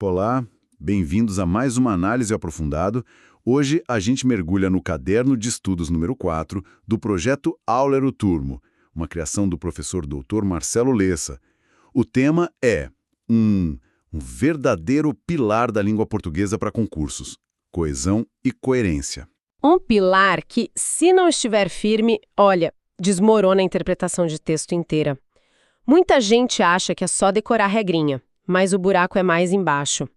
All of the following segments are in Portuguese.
Olá, bem-vindos a mais uma análise aprofundado. Hoje a gente mergulha no caderno de estudos número 4 do projeto Aulero Turmo, uma criação do professor Dr. Marcelo Lessa. O tema é um verdadeiro pilar da língua portuguesa para concursos: coesão e coerência. Um pilar que, se não estiver firme, olha, desmorona a interpretação de texto inteira. Muita gente acha que é só decorar a regrinha, mas o buraco é mais embaixo.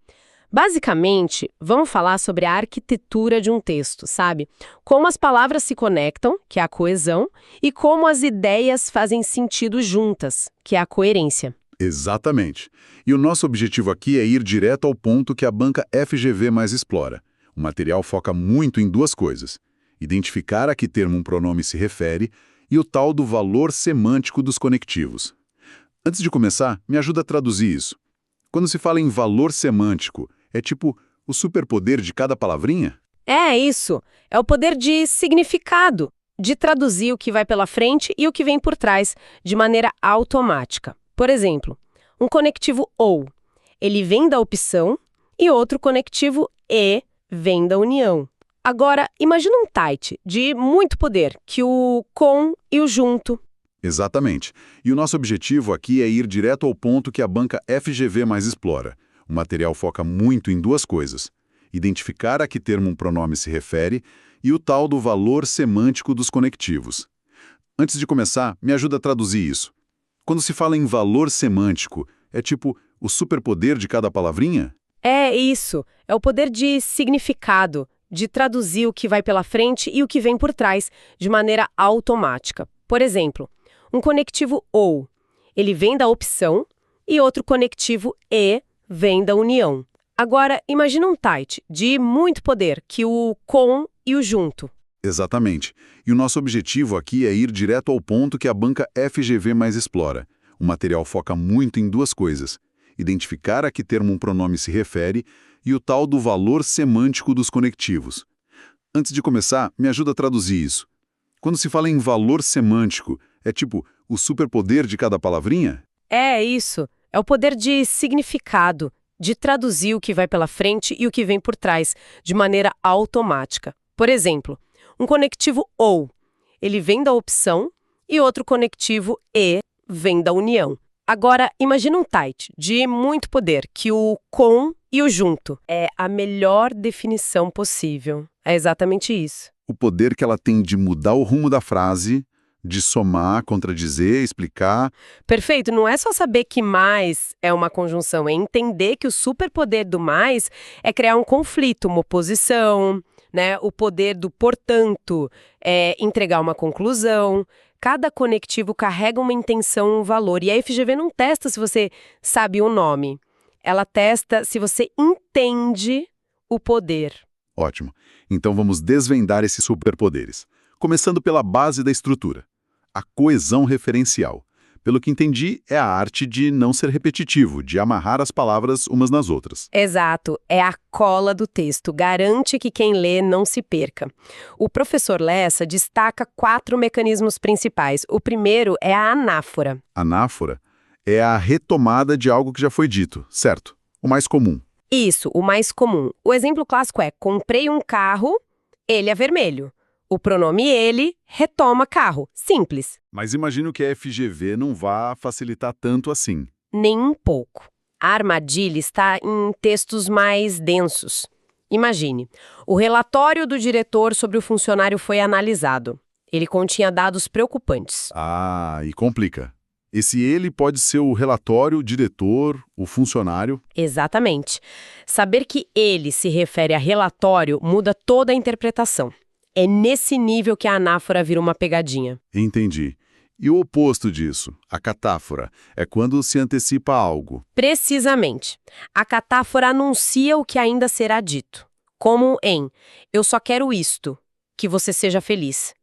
Basicamente, vamos falar sobre a arquitetura de um texto, sabe? Como as palavras se conectam, que é a coesão, e como as ideias fazem sentido juntas, que é a coerência. Exatamente. E o nosso objetivo aqui é ir direto ao ponto que a banca FGV mais explora. O material foca muito em duas coisas: identificar a que termo um pronome se refere e o tal do valor semântico dos conectivos. Antes de começar, me ajuda a traduzir isso. Quando se fala em valor semântico, é tipo o superpoder de cada palavrinha? É isso, é o poder de significado, de traduzir o que vai pela frente e o que vem por trás, de maneira automática. Por exemplo, um conectivo OU, ele vem da opção, e outro conectivo E vem da união. Agora, imagina um tight de muito poder, que o com e o junto. Exatamente. E o nosso objetivo aqui é ir direto ao ponto que a banca FGV mais explora. O material foca muito em duas coisas: identificar a que termo um pronome se refere e o tal do valor semântico dos conectivos. Antes de começar, me ajuda a traduzir isso. Quando se fala em valor semântico, é tipo o superpoder de cada palavrinha? É isso, é o poder de significado, de traduzir o que vai pela frente e o que vem por trás, de maneira automática. Por exemplo, um conectivo OU, ele vem da opção, e outro conectivo E vem da união. Agora, imagina um tight de muito poder, que o com e o junto. Exatamente. E o nosso objetivo aqui é ir direto ao ponto que a banca FGV mais explora. O material foca muito em duas coisas: identificar a que termo um pronome se refere e o tal do valor semântico dos conectivos. Antes de começar, me ajuda a traduzir isso. Quando se fala em valor semântico, é tipo o superpoder de cada palavrinha? É isso, é o poder de significado, de traduzir o que vai pela frente e o que vem por trás, de maneira automática. Por exemplo, um conectivo OU, ele vem da opção, e outro conectivo E vem da união. Agora, imagina um tight de muito poder, que o com e o junto é a melhor definição possível. É exatamente isso. O poder que ela tem de mudar o rumo da frase, de somar, contradizer, explicar. Perfeito, não é só saber que mais é uma conjunção, é entender que o superpoder do mais é criar um conflito, uma oposição, né? O poder do portanto é entregar uma conclusão. Cada conectivo carrega uma intenção, um valor. E a FGV não testa se você sabe o nome. Ela testa se você entende o poder. Ótimo. Então vamos desvendar esses superpoderes. Começando pela base da estrutura: a coesão referencial. Pelo que entendi, é a arte de não ser repetitivo, de amarrar as palavras umas nas outras. Exato, é a cola do texto, garante que quem lê não se perca. O professor Lessa destaca 4 mecanismos principais. O primeiro é a anáfora. Anáfora é a retomada de algo que já foi dito, certo? O mais comum. Isso, o mais comum. O exemplo clássico é: comprei um carro, ele é vermelho. O pronome ele retoma carro. Simples. Mas imagino que a FGV não vá facilitar tanto assim. Nem um pouco. A armadilha está em textos mais densos. Imagine, o relatório do diretor sobre o funcionário foi analisado. Ele continha dados preocupantes. Ah, e complica. Esse ele pode ser o relatório, o diretor, o funcionário. Exatamente. Saber que ele se refere a relatório muda toda a interpretação. É nesse nível que a anáfora vira uma pegadinha. Entendi. E o oposto disso, a catáfora, é quando se antecipa algo. Precisamente. A catáfora anuncia o que ainda será dito. Como em: eu só quero isto, que você seja feliz.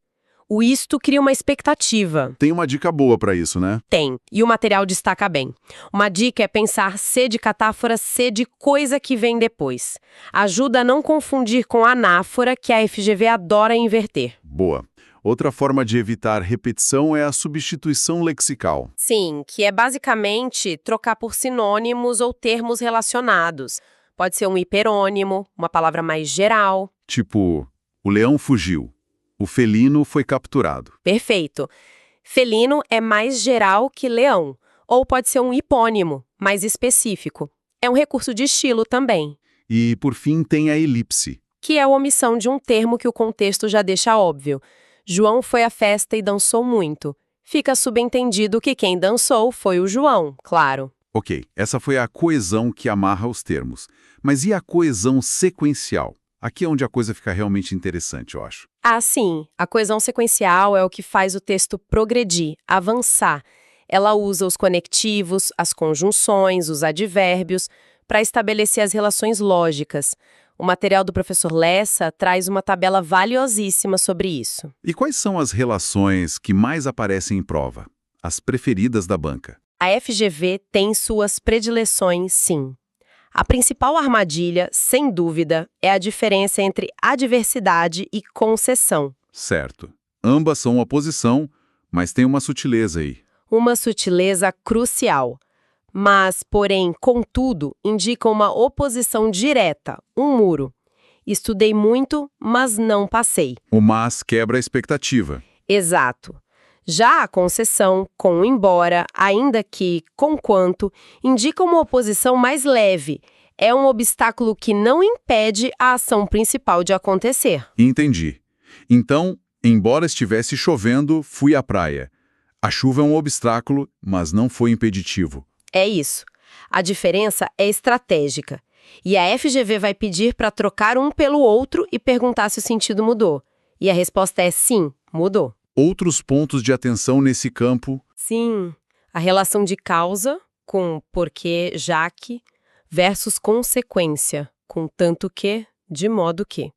O isto cria uma expectativa. Tem uma dica boa para isso, né? Tem, e o material destaca bem. Uma dica é pensar C de catáfora, C de coisa que vem depois. Ajuda a não confundir com anáfora, que a FGV adora inverter. Boa. Outra forma de evitar repetição é a substituição lexical. Sim, que é basicamente trocar por sinônimos ou termos relacionados. Pode ser um hiperônimo, uma palavra mais geral. Tipo, o leão fugiu, o felino foi capturado. Perfeito. Felino é mais geral que leão, ou pode ser um hipônimo, mais específico. É um recurso de estilo também, E, por fim, tem a elipse. que é a omissão de um termo que o contexto já deixa óbvio. João foi à festa e dançou muito. Fica subentendido que quem dançou foi o João, claro. Ok, essa foi a coesão que amarra os termos. Mas e a coesão sequencial? Aqui é onde a coisa fica realmente interessante, eu acho. Ah, sim, a coesão sequencial é o que faz o texto progredir, avançar. Ela usa os conectivos, as conjunções, os advérbios, para estabelecer as relações lógicas. O material do professor Lessa traz uma tabela valiosíssima sobre isso. E quais são as relações que mais aparecem em prova? As preferidas da banca. A FGV tem suas predileções, sim. A principal armadilha, sem dúvida, é a diferença entre adversidade e concessão. Certo. Ambas são oposição, mas tem uma sutileza aí. Uma sutileza crucial. Mas, porém, contudo, indica uma oposição direta, um muro. Estudei muito, mas não passei. O mas quebra a expectativa. Exato. Já a concessão, com o embora, ainda que, conquanto, indica uma oposição mais leve. É um obstáculo que não impede a ação principal de acontecer. Entendi. Então, embora estivesse chovendo, fui à praia. A chuva é um obstáculo, mas não foi impeditivo. É isso. A diferença é estratégica. E a FGV vai pedir para trocar um pelo outro e perguntar se o sentido mudou. E a resposta é sim, mudou. Outros pontos de atenção nesse campo. Sim, a relação de causa com porquê, já que, versus consequência, com tanto que, de modo que.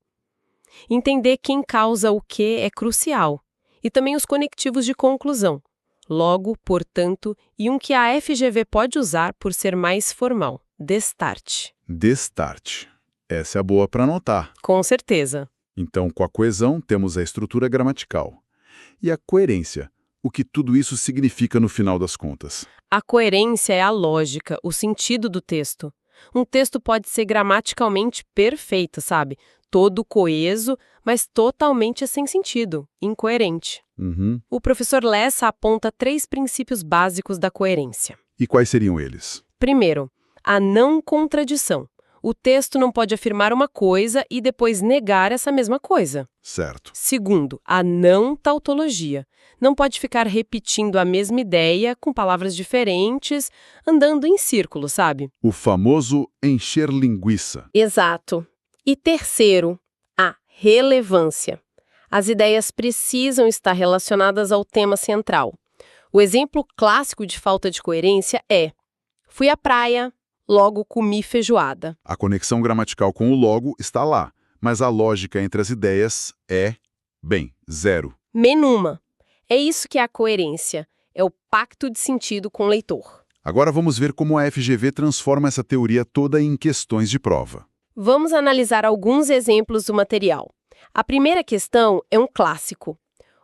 Entender quem causa o que é crucial. E também os conectivos de conclusão. Logo, portanto, e um que a FGV pode usar por ser mais formal. Destarte. Destarte. Essa é boa para anotar. Com certeza. Então, com a coesão, temos a estrutura gramatical. E a coerência, o que tudo isso significa no final das contas. A coerência é a lógica, o sentido do texto. Um texto pode ser gramaticalmente perfeito, sabe? Todo coeso, mas totalmente sem sentido, incoerente. Uhum. O professor Lessa aponta 3 princípios básicos da coerência. E quais seriam eles? Primeiro, a não contradição. O texto não pode afirmar uma coisa e depois negar essa mesma coisa. Certo. Segundo, a não tautologia. Não pode ficar repetindo a mesma ideia com palavras diferentes, andando em círculo, sabe? O famoso encher linguiça. Exato. E terceiro, a relevância. As ideias precisam estar relacionadas ao tema central. O exemplo clássico de falta de coerência é: fui à praia, logo comi feijoada. A conexão gramatical com o logo está lá, mas a lógica entre as ideias é, bem, zero. Menuma. É isso que é a coerência. É o pacto de sentido com o leitor. Agora vamos ver como a FGV transforma essa teoria toda em questões de prova. Vamos analisar alguns exemplos do material. A primeira questão é um clássico.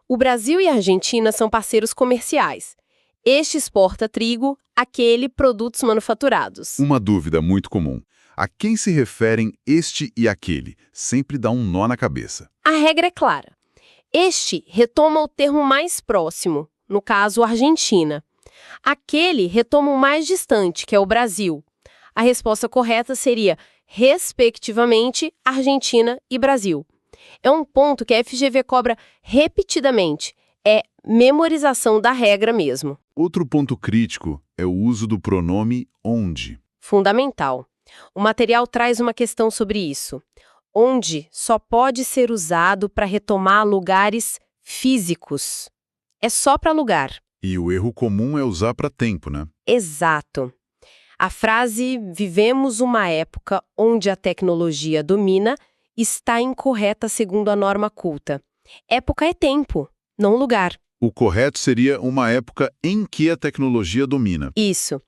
O Brasil e a Argentina são parceiros comerciais. Este exporta trigo, aquele produtos manufaturados. Uma dúvida muito comum. A quem se referem este e aquele? Sempre dá um nó na cabeça. A regra é clara. Este retoma o termo mais próximo, no caso, Argentina. Aquele retoma o mais distante, que é o Brasil. A resposta correta seria, respectivamente, Argentina e Brasil. É um ponto que a FGV cobra repetidamente. É memorização da regra mesmo. Outro ponto crítico é o uso do pronome onde. Fundamental. O material traz uma questão sobre isso. Onde só pode ser usado para retomar lugares físicos. É só para lugar. E o erro comum é usar para tempo, né? Exato. A frase "vivemos uma época onde a tecnologia domina" está incorreta segundo a norma culta. Época é tempo, não lugar. O correto seria uma época em que a tecnologia domina. Isso,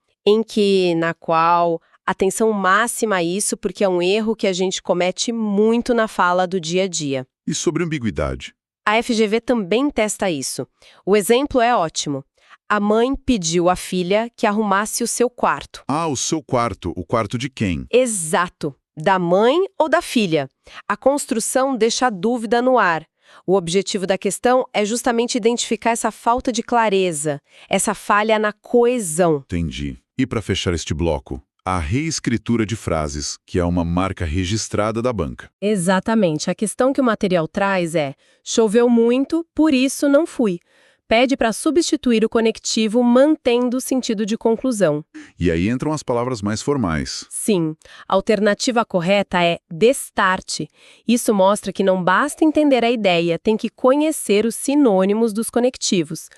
na qual, atenção máxima a isso, porque é um erro que a gente comete muito na fala do dia a dia. E sobre ambiguidade? A FGV também testa isso. O exemplo é ótimo. A mãe pediu à filha que arrumasse o seu quarto. Ah, o seu quarto. O quarto de quem? Exato. Da mãe ou da filha. A construção deixa a dúvida no ar. O objetivo da questão é justamente identificar essa falta de clareza, essa falha na coesão. Entendi. E para fechar este bloco, a reescritura de frases, que é uma marca registrada da banca. Exatamente. A questão que o material traz é: choveu muito, por isso não fui. Pede para substituir o conectivo mantendo o sentido de conclusão. E aí entram as palavras mais formais. Sim, a alternativa correta é destarte. Isso mostra que não basta entender a ideia, tem que conhecer os sinônimos dos conectivos.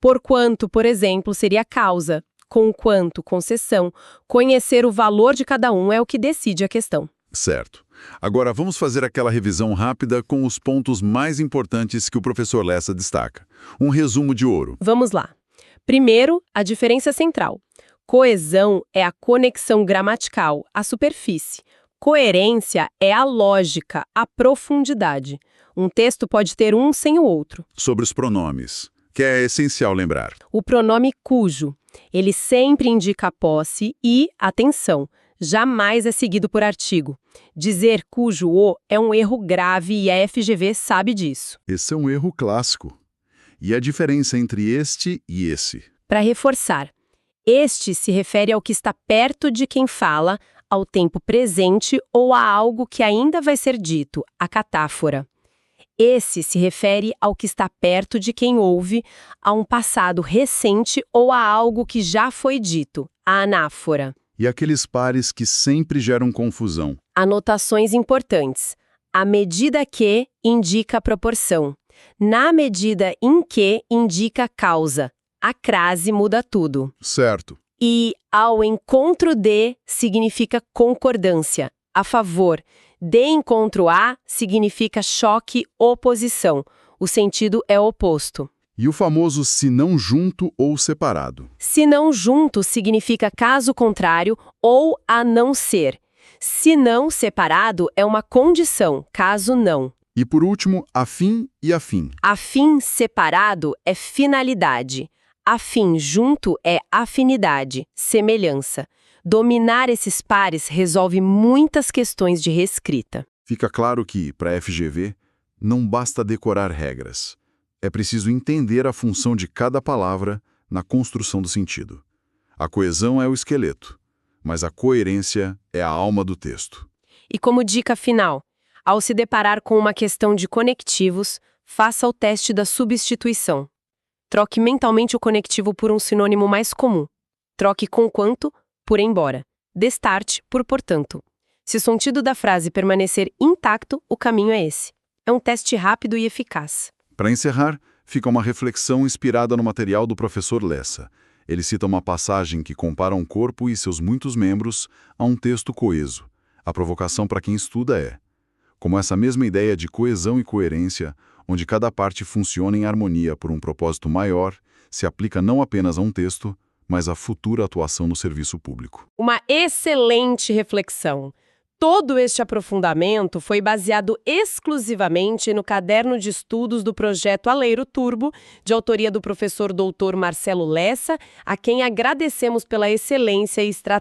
Porquanto, por exemplo, seria causa. Conquanto, concessão. Conhecer o valor de cada um é o que decide a questão. Certo. Agora vamos fazer aquela revisão rápida com os pontos mais importantes que o professor Lessa destaca. Um resumo de ouro. Vamos lá. Primeiro, a diferença central. Coesão é a conexão gramatical, a superfície. Coerência é a lógica, a profundidade. Um texto pode ter um sem o outro. Sobre os pronomes, que é essencial lembrar. O pronome cujo, ele sempre indica a posse e, atenção, jamais é seguido por artigo. Dizer cujo o é um erro grave e a FGV sabe disso. Esse é um erro clássico. E a diferença entre este e esse? Para reforçar, este se refere ao que está perto de quem fala, ao tempo presente ou a algo que ainda vai ser dito, a catáfora. Esse se refere ao que está perto de quem ouve, a um passado recente ou a algo que já foi dito, a anáfora. E aqueles pares que sempre geram confusão. Anotações importantes. A medida que indica a proporção. Na medida em que indica a causa. A crase muda tudo. Certo. E ao encontro de significa concordância, a favor. De encontro a significa choque, oposição. O sentido é oposto. E o famoso se não junto ou separado. Se não junto significa caso contrário ou a não ser. Se não separado é uma condição, caso não. E por último, afim e afim. Afim separado é finalidade. Afim junto é afinidade, semelhança. Dominar esses pares resolve muitas questões de reescrita. Fica claro que, para a FGV, não basta decorar regras. É preciso entender a função de cada palavra na construção do sentido. A coesão é o esqueleto, mas a coerência é a alma do texto. E como dica final, ao se deparar com uma questão de conectivos, faça o teste da substituição. Troque mentalmente o conectivo por um sinônimo mais comum. Troque conquanto por embora. Destarte por portanto. Se o sentido da frase permanecer intacto, o caminho é esse. É um teste rápido e eficaz. Para encerrar, fica uma reflexão inspirada no material do professor Lessa. Ele cita uma passagem que compara um corpo e seus muitos membros a um texto coeso. A provocação para quem estuda é: como essa mesma ideia de coesão e coerência, onde cada parte funciona em harmonia por um propósito maior, se aplica não apenas a um texto, mas à futura atuação no serviço público. Uma excelente reflexão. Todo este aprofundamento foi baseado exclusivamente no caderno de estudos do projeto Aleiro Turbo, de autoria do professor Dr. Marcelo Lessa, a quem agradecemos pela excelência e estratégia.